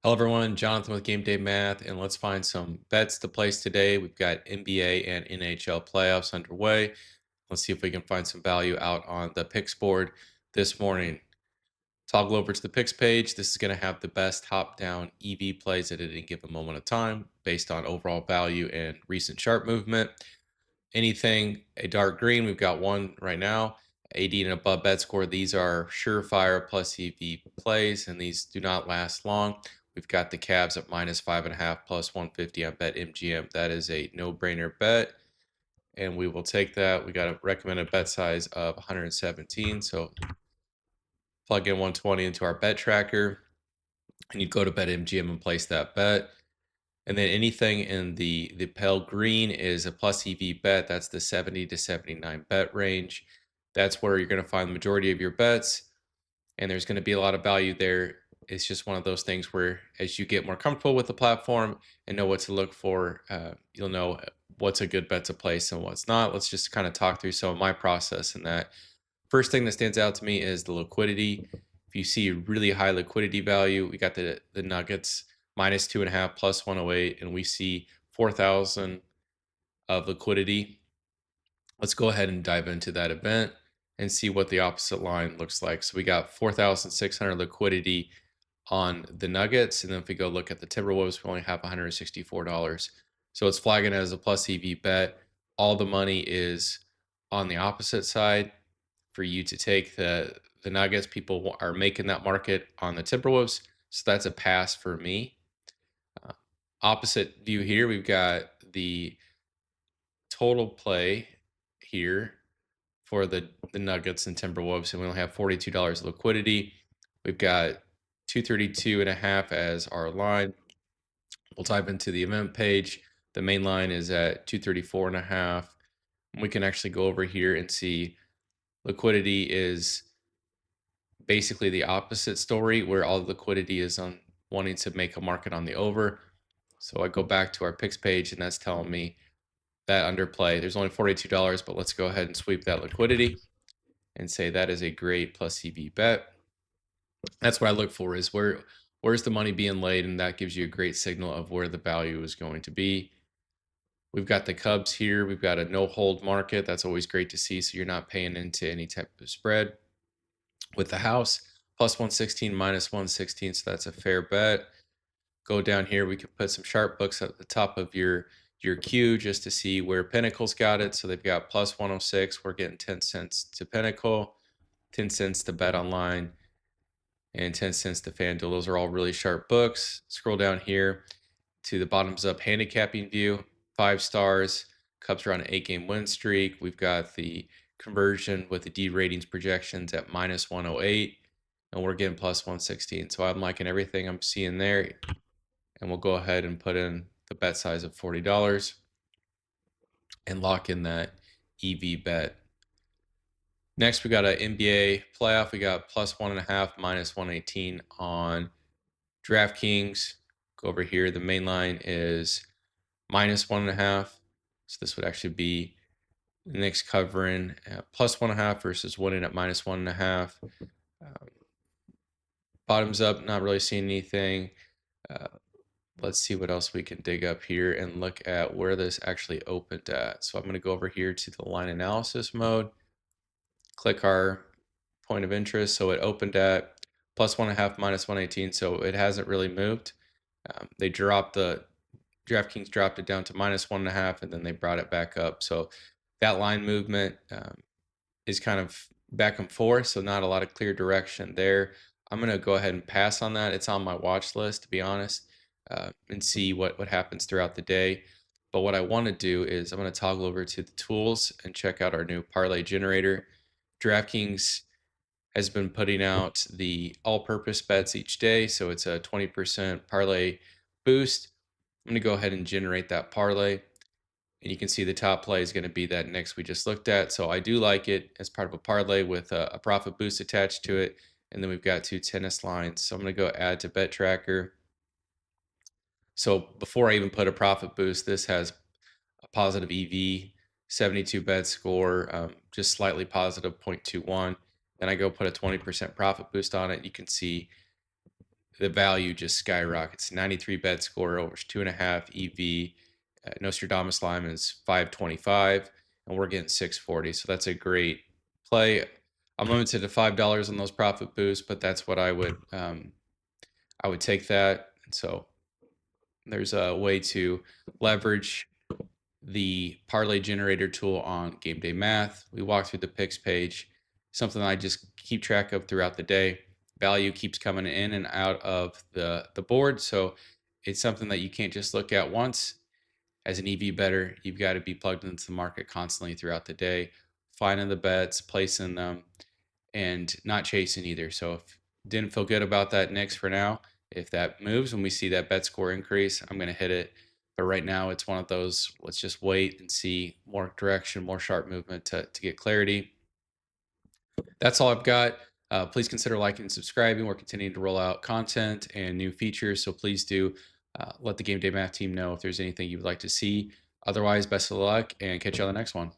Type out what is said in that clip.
Hello, everyone. Jonathan with Game Day Math, and let's find some bets to place today. We've got NBA and NHL playoffs underway. Let's see if we can find some value out on the picks board this morning. Toggle over to the picks page. This is going to have the best top-down EV plays at any given moment of time based on overall value and recent sharp movement. Anything a dark green, we've got one right now. 80 and above bet score. These are surefire plus EV plays, and these do not last long. We've got the Cavs at minus 5.5 plus 150 on BetMGM. That is a no-brainer bet, and we will take that. We got a recommended bet size of 117. So plug in 120 into our bet tracker, and you go to BetMGM and place that bet. And then anything in the pale green is a plus EV bet. That's the 70 to 79 bet range. That's where you're going to find the majority of your bets, and there's going to be a lot of value there. It's just one of those things where as you get more comfortable with the platform and know what to look for, you'll know what's a good bet to place and what's not. Let's just kind of talk through some of my process in that. First thing that stands out to me is the liquidity. If you see really high liquidity value, we got the Nuggets minus 2.5 plus 108, and we see 4,000 of liquidity. Let's go ahead and dive into that event and see what the opposite line looks like. So we got 4,600 liquidity on the Nuggets, and then if we go look at the Timberwolves, we only have $164. So it's flagging as a plus EV bet. All the money is on the opposite side for you to take the Nuggets. People are making that market on the Timberwolves, so that's a pass for me. Opposite view here, we've got the total play here for the Nuggets and Timberwolves, and we only have $42 liquidity. We've got 232.5 as our line. We'll dive into the event page. The main line is at 234.5. We can actually go over here and see liquidity is basically the opposite story, where all the liquidity is on wanting to make a market on the over. So I go back to our picks page, and that's telling me that underplay. There's only $42, but let's go ahead and sweep that liquidity and say that is a great plus EV bet. That's what I look for, is where's the money being laid, and that gives you a great signal of where the value is going to be. We've got the Cubs here. We've got a no hold market. That's always great to see, so you're not paying into any type of spread. With the house, plus 116, minus 116, so that's a fair bet. Go down here, we can put some sharp books at the top of your queue just to see where Pinnacle's got it. So they've got plus 106. We're getting 10 cents to Pinnacle, 10 cents to Bet Online, and 10 cents to FanDuel. Those are all really sharp books. Scroll down here to the bottoms up handicapping view, 5 stars. Cubs are on an 8-game win streak. We've got the conversion with the D ratings projections at minus 108, and we're getting plus 116. So I'm liking everything I'm seeing there. And we'll go ahead and put in the bet size of $40 and lock in that EV bet. Next, we got an NBA playoff. We got plus 1.5, minus 118 on DraftKings. Go over here. The main line is minus 1.5. So this would actually be the Knicks covering at plus 1.5 versus winning at minus 1.5. Bottoms up, not really seeing anything. Let's see what else we can dig up here and look at where this actually opened at. So I'm going to go over here to the line analysis mode, click our point of interest. So it opened at plus 1.5, minus 118. So it hasn't really moved. They dropped DraftKings dropped it down to minus 1.5, and then they brought it back up. So that line movement is kind of back and forth. So not a lot of clear direction there. I'm going to go ahead and pass on that. It's on my watch list, to be honest. And see what happens throughout the day. But what I want to do is I'm going to toggle over to the tools and check out our new parlay generator. DraftKings has been putting out the all-purpose bets each day, so it's a 20% parlay boost. I'm going to go ahead and generate that parlay, and you can see the top play is going to be that Knicks we just looked at. So I do like it as part of a parlay with a profit boost attached to it, and then we've got 2 tennis lines. So I'm going to go add to bet tracker. So before I even put a profit boost, this has a positive EV, 72 bet score, just slightly positive 0.21. Then I go put a 20% profit boost on it. You can see the value just skyrockets. 93 bet score, over 2.5 EV. Nostradamus Lime is 525, and we're getting 640. So that's a great play. I'm limited to $5 on those profit boosts, but that's what I would take that. And so there's a way to leverage the parlay generator tool on Game Day Math. We walk through the picks page, something I just keep track of throughout the day. Value keeps coming in and out of the board, so it's something that you can't just look at once. As an EV better, you've got to be plugged into the market constantly throughout the day, finding the bets, placing them, and not chasing either. So if didn't feel good about that Knicks for now, if that moves and we see that bet score increase, I'm going to hit it. But right now, it's one of those, let's just wait and see more direction, more sharp movement to get clarity. That's all I've got. Please consider liking and subscribing. We're continuing to roll out content and new features, so please do let the Game Day Math team know if there's anything you would like to see. Otherwise, best of luck and catch you on the next one.